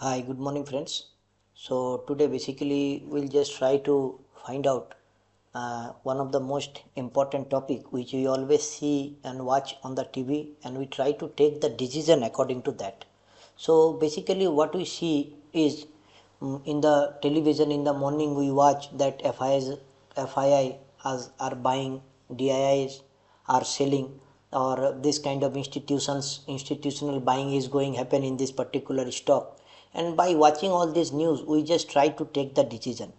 Hi, good morning, friends. So, today basically we'll just try to find out one of the most important topic which we always see and watch on the TV, and we try to take the decision according to that. So, basically, what we see is in the television in the morning we watch that FII are buying, DIIs are selling, or this kind of institutional buying is going happen in this particular stock, and by watching all this news we just try to take the decision.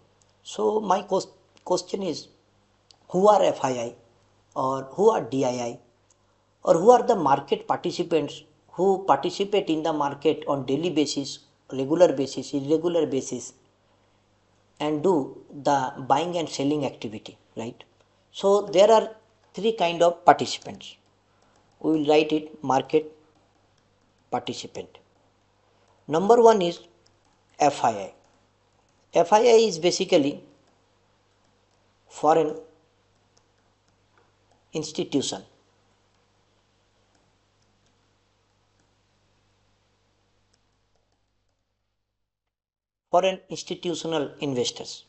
So my question is, who are FII or who are DII, or who are the market participants who participate in the market on daily basis, regular basis, irregular basis, and do the buying and selling activity, right? So there are three kind of participants. We will write it: market participant. Number one is FII. FII is basically foreign institution. Foreign institutional investors.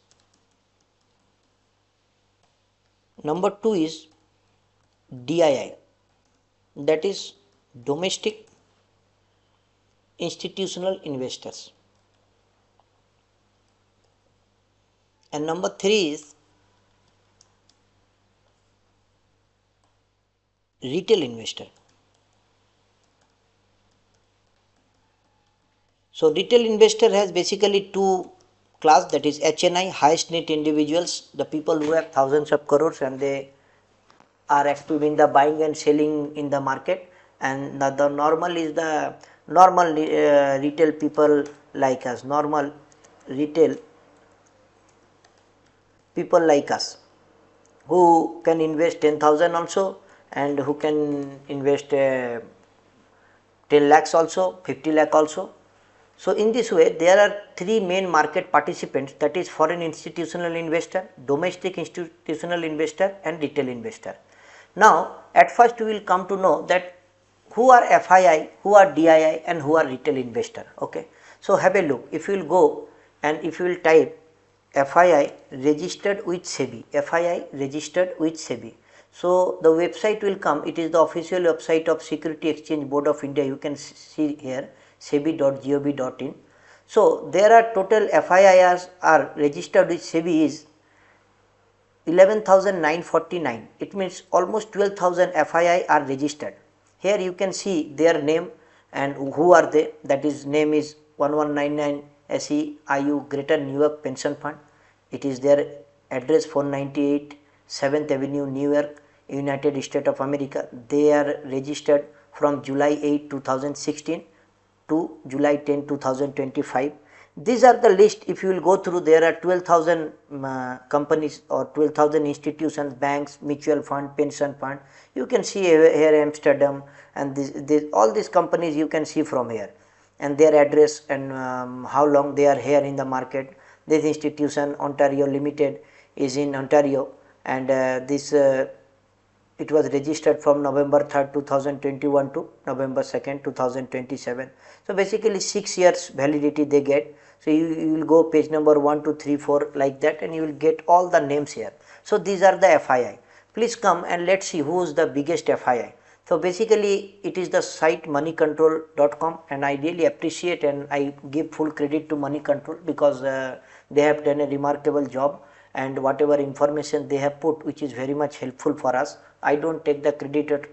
Number two is DII, that is domestic institutional investors. And number three is retail investor. So retail investor has basically two class, that is HNI, highest net individuals, the people who have thousands of crores and they are active in the buying and selling in the market, and the normal is the normal retail people like us, normal retail people like us, who can invest 10,000 also, and who can invest 10 lakhs also, 50 lakh also. So in this way there are three main market participants, that is foreign institutional investor, domestic institutional investor and retail investor. Now at first we will come to know that who are FII, who are DII and who are retail investor. Okay. So have a look, if you will go and if you will type FII registered with SEBI, FII registered with SEBI. So the website will come, it is the official website of Security Exchange Board of India, you can see here sebi.gov.in. So there are total FIIs are registered with SEBI is 11,949. It means almost 12,000 FII are registered. Here you can see their name and who are they. That is, name is 1199 SEIU Greater New York Pension Fund. It is their address 498 7th Avenue, New York, United States of America. They are registered from July 8, 2016 to July 10, 2025. These are the list. If you will go through, there are 12,000 companies or 12,000 institutions, banks, mutual fund, pension fund. You can see here Amsterdam, and all these companies you can see from here, and their address and how long they are here in the market. This institution, Ontario Limited, is in Ontario, and this it was registered from November 3rd, 2021 to November 2nd, 2027. So basically 6 years validity they get. So you will go page number 1, 2, 3, 4 like that, and you will get all the names here. So these are the FII. Please come and let's see who is the biggest FII. So basically it is the site moneycontrol.com, and I really appreciate and I give full credit to Money Control, because they have done a remarkable job, and whatever information they have put, which is very much helpful for us. I don't take the credit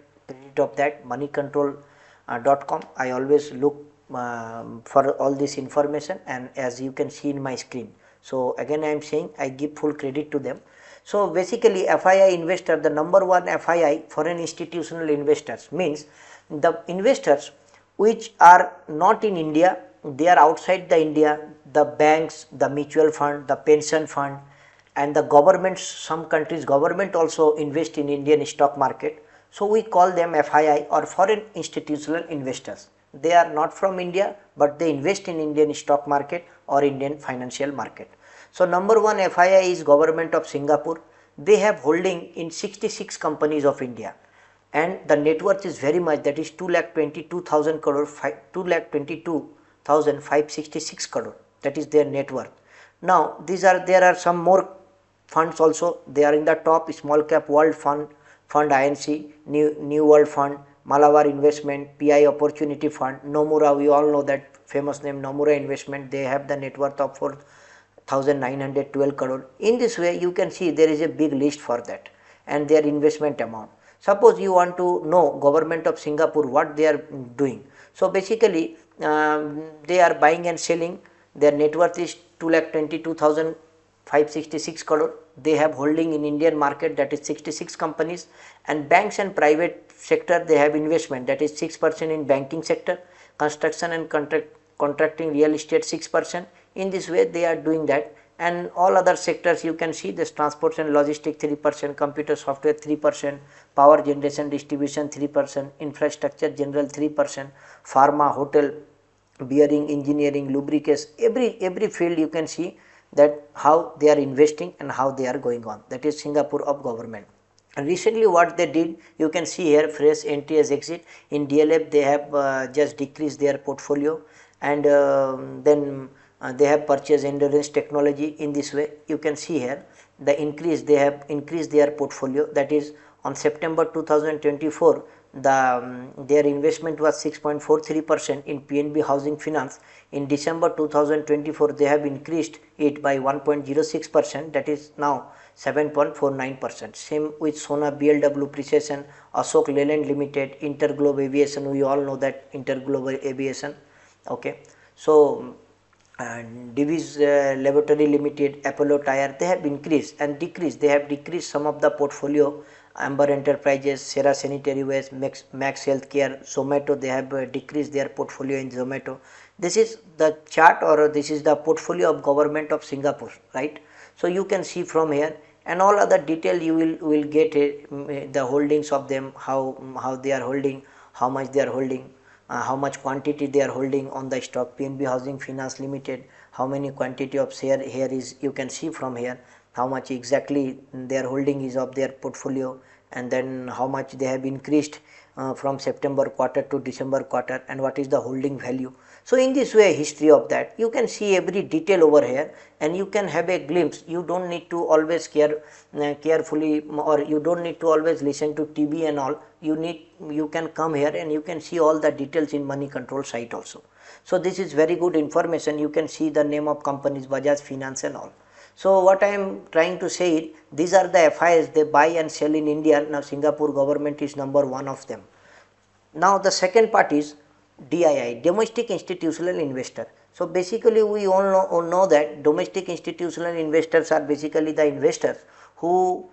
of that. Moneycontrol.com. I always look for all this information, and as you can see in my screen. So again I am saying I give full credit to them. So basically FII investor, the number one FII, foreign institutional investors, means the investors which are not in India, they are outside the India, the banks, the mutual fund, the pension fund, and the governments. Some countries government also invest in Indian stock market. So we call them FII, or foreign institutional investors. They are not from India, but they invest in Indian stock market or Indian financial market. So number one FII is Government of Singapore. They have holding in 66 companies of India, and the net worth is very much, that is 2,22,000 crore, 2,22,000 22,566 crore, that is their net worth. Now there are some more funds also, they are in the top: Small Cap World Fund, INC, New World Fund, Malabar Investment, PI Opportunity Fund, Nomura, we all know that famous name Nomura Investment, they have the net worth of 4,912 crore. In this way you can see there is a big list for that and their investment amount. Suppose you want to know government of Singapore what they are doing. So basically they are buying and selling, their net worth is 2,22,566 crore. They have holding in Indian market, that is 66 companies, and banks and private sector they have investment, that is 6% in banking sector, construction and contracting real estate 6%. In this way they are doing that, and all other sectors you can see this: transport and logistics 3%, computer software 3%, power generation distribution 3%, infrastructure general 3%, pharma, hotel, bearing, engineering, lubricants, every field you can see that how they are investing and how they are going on. That is Singapore of government. And recently what they did, you can see here, fresh entry as exit. In DLF they have just decreased their portfolio, and then they have purchased Endurance Technology. In this way you can see here the increase, they have increased their portfolio, that is on September 2024 their investment was 6.43% in PNB Housing Finance. In December 2024 they have increased it by 1.06%, that is now 7.49%. Same with Sona BLW Precision, Ashok Leyland Limited, Interglobe Aviation, we all know that Interglobe Aviation. Okay, so Divi's Laboratory Limited, Apollo Tire, they have increased and decreased. They have decreased some of the portfolio. Amber Enterprises, Sera Sanitary Waste, Max Healthcare, Zomato, they have decreased their portfolio in Zomato. This is the chart, or this is the portfolio of government of Singapore, right? So you can see from here, and all other detail you will get the holdings of them, how they are holding, how much they are holding, how much quantity they are holding on the stock. PNB Housing Finance Limited, how many quantity of share here is, you can see from here how much exactly their holding is of their portfolio, and then how much they have increased from September quarter to December quarter, and what is the holding value. So in this way, history of that, you can see every detail over here, and you can have a glimpse. You don't need to always carefully, or you don't need to always listen to TV and all. You can come here and you can see all the details in Money Control site also. So this is very good information. You can see the name of companies, Bajaj Finance and all. So what I am trying to say is, these are the FIs, they buy and sell in India. Now Singapore government is number one of them. Now the second part is DII, Domestic Institutional Investor. So basically we all know that domestic institutional investors are basically the investors who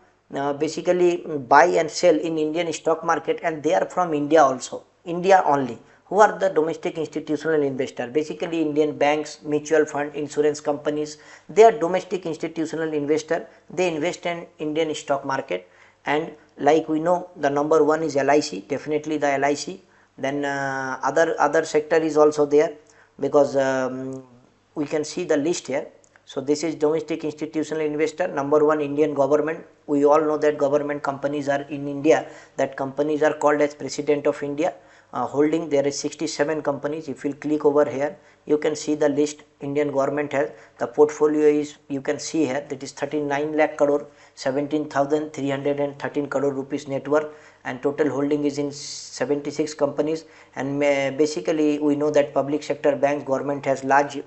basically buy and sell in Indian stock market, and they are from India also, India only. Who are the domestic institutional investor? Basically Indian banks, mutual fund, insurance companies, they are domestic institutional investor. They invest in Indian stock market, and like we know, the number one is LIC, definitely the LIC. Then other sector is also there, because we can see the list here. So this is domestic institutional investor. Number one, Indian government. We all know that government companies are in India, that companies are called as President of India. Holding, there is 67 companies. If you click over here, you can see the list Indian government has. The portfolio is, you can see here, that is 39 lakh crore, 17,313 crore rupees net worth, and total holding is in 76 companies. And basically we know that public sector banks, government has large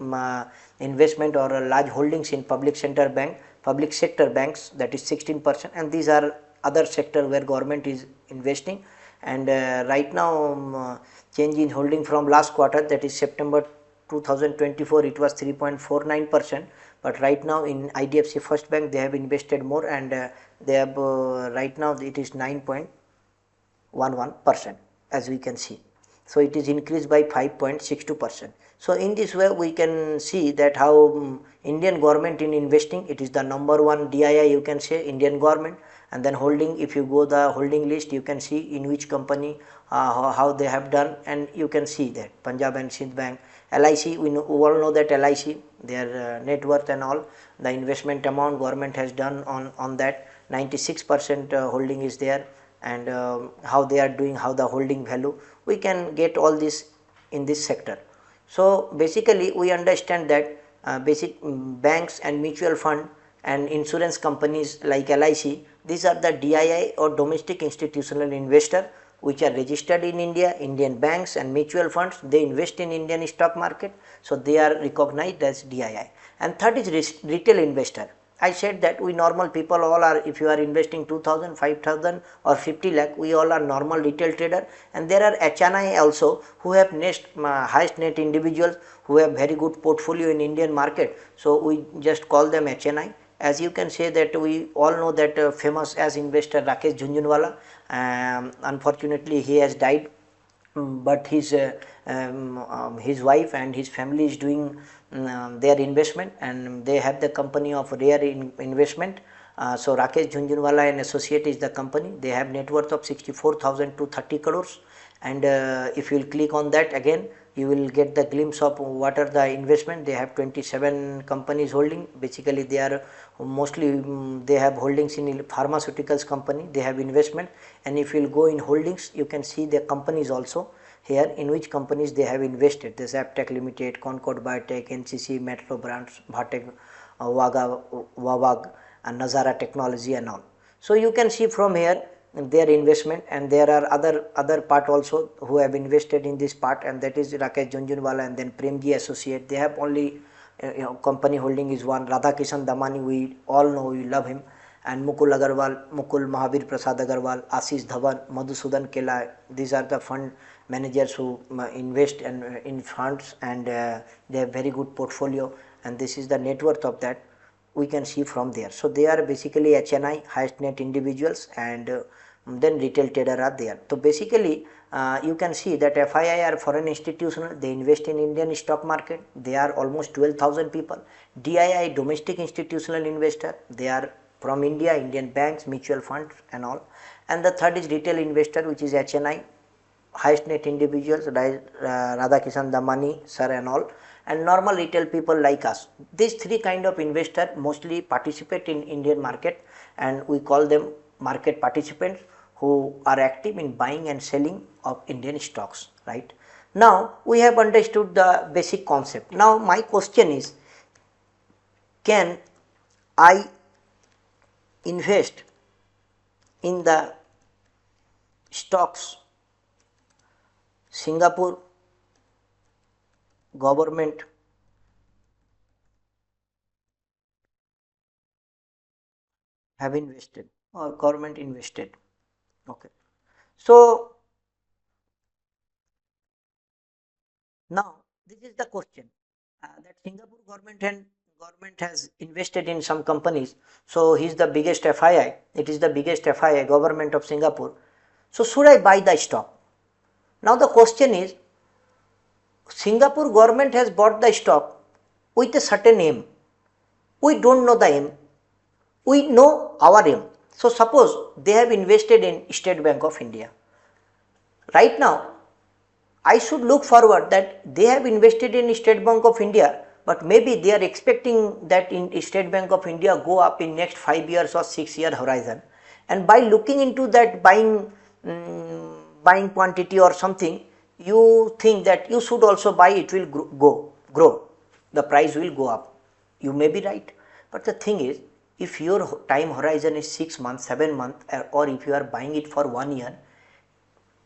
investment or large holdings in public sector banks, that is 16%, and these are other sector where government is investing. And right now change in holding from last quarter, that is September 2024, it was 3.49%, but right now in IDFC First Bank they have invested more, and they have right now it is 9.11%, as we can see. So it is increased by 5.62%. So in this way we can see that how Indian government in investing, it is the number one DII, you can say, Indian government. And then holding, if you go the holding list, you can see in which company how they have done, and you can see that Punjab and Sindh Bank. LIC, we all know that LIC, their net worth and all, the investment amount government has done on that, 96% holding is there, and how they are doing, how the holding value, we can get all this in this sector. So basically we understand that banks and mutual fund and insurance companies like LIC, these are the DII or domestic institutional investor which are registered in India. Indian banks and mutual funds, they invest in Indian stock market, so they are recognized as DII. And third is retail investor. I said that we normal people all are, if you are investing 2000, 5000 or 50 lakh, we all are normal retail trader, and there are HNI also who have highest net individuals who have very good portfolio in Indian market, so we just call them HNI. As you can say that we all know that famous as investor Rakesh Jhunjhunwala, unfortunately he has died, but his wife and his family is doing their investment, and they have the company of rare investment. So Rakesh Jhunjhunwala and Associate is the company. They have net worth of 64,000 to 30 crores, and if you will click on that again, you will get the glimpse of what are the investment. They have 27 companies holding. Basically they are mostly they have holdings in pharmaceuticals company, they have investment. And if you will go in holdings, you can see the companies also here in which companies they have invested. This Aptech Limited, Concord Biotech, NCC, Metro Brands, Bhatek, Wawag and Nazara Technology and all. So you can see from here their investment, and there are other part also who have invested in this part, and that is Rakesh Jhunjhunwala and then Premji Associate. They have only company holding is one. Radhakishan Damani, we all know, we love him, and Mukul Agarwal, Mukul Mahavir Prasad Agarwal, Ashish Dhawan, Madhusudan Kela. These are the fund managers who invest in funds, and they have very good portfolio, and this is the net worth of that we can see from there. So they are basically HNI, highest net individuals, and then retail trader are there. So basically you can see that FII are foreign institutional, they invest in Indian stock market. They are almost 12,000 people. DII, domestic institutional investor, they are from India, Indian banks, mutual funds and all. And the third is retail investor, which is HNI, highest net individuals, Radhakishan Damani sir and all, and normal retail people like us. These three kind of investor mostly participate in Indian market, and we call them market participants who are active in buying and selling of Indian stocks, right? Now we have understood the basic concept. Now my question is, can I invest in the stocks Singapore government have invested or government invested? Okay. So now this is the question, that Singapore government has invested in some companies. So he is the biggest FII. It is the biggest FII, government of Singapore. So should I buy the stock? Now the question is, Singapore government has bought the stock with a certain aim. We don't know the aim. We know our aim. So suppose they have invested in State Bank of India. Right now, I should look forward that they have invested in State Bank of India, but maybe they are expecting that in State Bank of India go up in next 5 years or 6 year horizon. And by looking into that buying quantity or something, you think that you should also buy, it will grow, the price will go up. You may be right, but the thing is, if your time horizon is 6 months, 7 months, or if you are buying it for 1 year,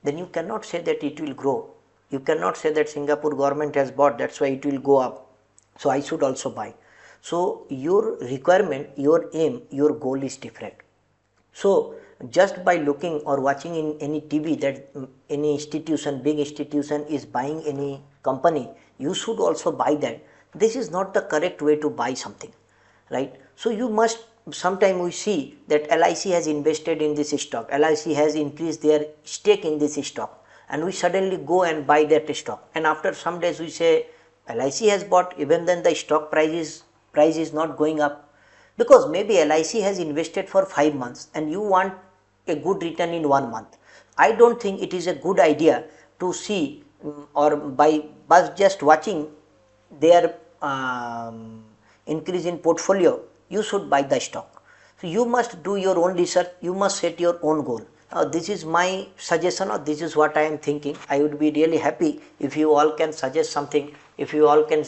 then you cannot say that it will grow. You cannot say that Singapore government has bought, that's why it will go up, so I should also buy. So your requirement, your aim, your goal is different. So just by looking or watching in any TV that any institution, big institution is buying any company, you should also buy that. This is not the correct way to buy something, right? So you must, sometime we see that LIC has invested in this stock, LIC has increased their stake in this stock, and we suddenly go and buy that stock, and after some days we say LIC has bought, even then the stock price is not going up, because maybe LIC has invested for 5 months and you want a good return in 1 month. I don't think it is a good idea to see or by just watching their increase in portfolio, you should buy the stock. So you must do your own research, you must set your own goal. This is my suggestion, or this is what I am thinking. I would be really happy if you all can suggest something if you all can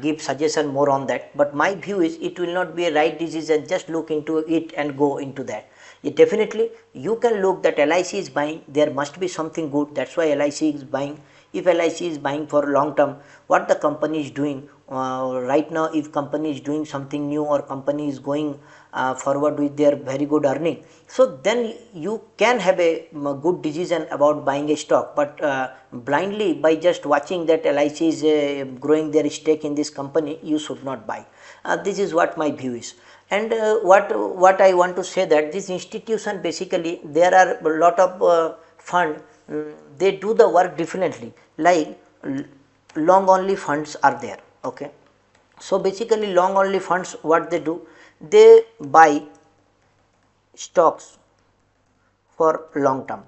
give suggestion more on that, but my view is it will not be a right decision just look into it and go into that. Definitely you can look that LIC is buying, there must be something good, that's why LIC is buying. If LIC is buying for long term, what the company is doing right now, if company is doing something new or company is going forward with their very good earning, so then you can have a good decision about buying a stock. But blindly by just watching that LIC is growing their stake in this company, you should not buy. This is what my view is. And what I want to say, that this institution basically there are a lot of fund, they do the work differently, like long only funds are there. Okay, so basically long only funds, what they do, they buy stocks for long term.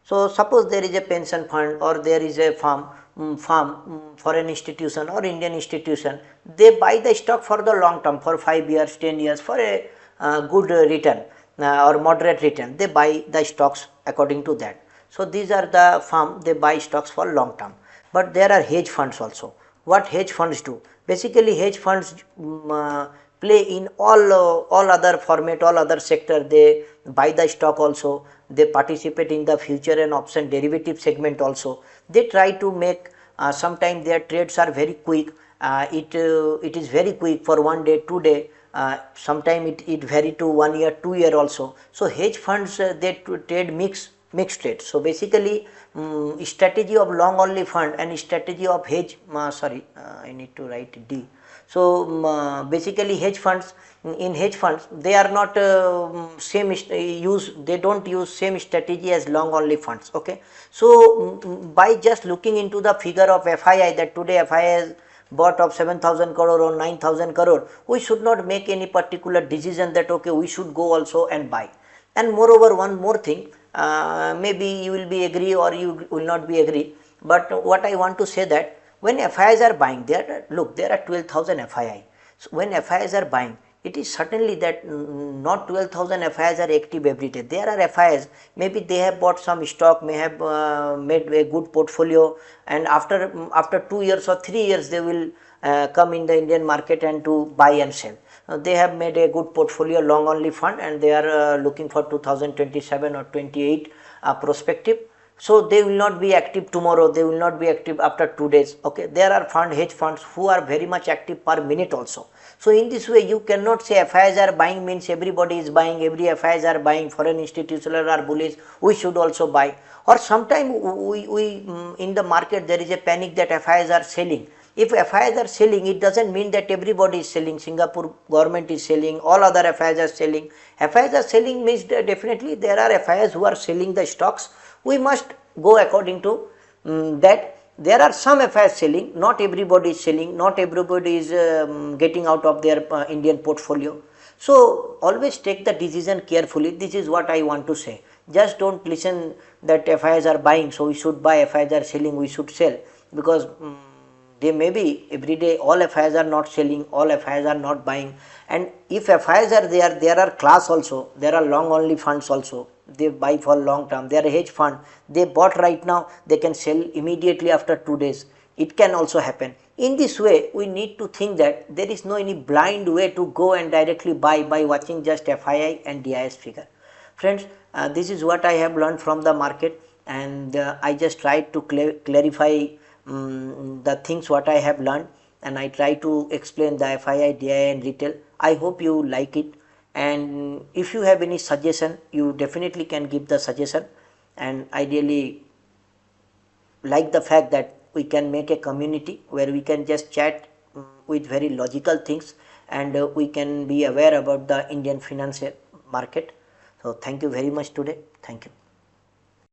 So suppose there is a pension fund or there is a farm for an institution or Indian institution, they buy the stock for the long term, for 5 years, 10 years, for a good return or moderate return, they buy the stocks according to that. So these are the firm, they buy stocks for long term. But there are hedge funds also. What hedge funds do? Basically hedge funds play in all other format, all other sector. They buy the stock also, they participate in the future and option derivative segment also. They try to make sometimes their trades are very quick. It is very quick for 1 day, 2 day. Sometimes it vary to 1 year, 2 year also. So hedge funds they trade mixed trades. So basically strategy of long only fund and strategy of hedge I need to write D. So basically hedge funds, in hedge funds they are not same use, they don't use same strategy as long only funds. Okay, so by just looking into the figure of FII, that today FII has bought of 7,000 crore or 9,000 crore, we should not make any particular decision that okay we should go also and buy. And moreover one more thing, maybe you will be agree or you will not be agree, but what I want to say that when FIIs are buying, there are 12,000 FII. So when FIIs are buying, it is certainly that not 12,000 FIIs are active every day. There are FIIs, maybe they have bought some stock, may have made a good portfolio, and after 2 years or 3 years they will come in the Indian market and to buy and sell. They have made a good portfolio long only fund and they are looking for 2027 or 28 prospective. So they will not be active tomorrow, they will not be active after 2 days. Okay, there are hedge funds who are very much active per minute also. So in this way you cannot say FIIs are buying means everybody is buying, every FIIs are buying, foreign institutional are bullish, we should also buy. Or sometime we in the market there is a panic that FIIs are selling. If FIIs are selling, it doesn't mean that everybody is selling. Singapore government is selling, all other FIIs are selling. FIIs are selling means definitely there are FIIs who are selling the stocks. We must go according to that. There are some FIIs selling, not everybody is selling, not everybody is getting out of their Indian portfolio. So always take the decision carefully. This is what I want to say. Just don't listen that FIIs are buying, so we should buy, FIIs are selling, we should sell, because they may be every day all FIIs are not selling, all FIIs are not buying. And if FIIs are there are class also, there are long only funds also, they buy for long term. They are a hedge fund, they bought right now, they can sell immediately after 2 days, it can also happen. In this way we need to think that there is no any blind way to go and directly buy by watching just FII and DIS figure. Friends, this is what I have learned from the market, and I just tried to clarify the things what I have learned, and I try to explain the FII, DII and retail. I hope you like it, and if you have any suggestion you definitely can give the suggestion. And I really like the fact that we can make a community where we can just chat with very logical things, and we can be aware about the Indian financial market. So thank you very much today. Thank you.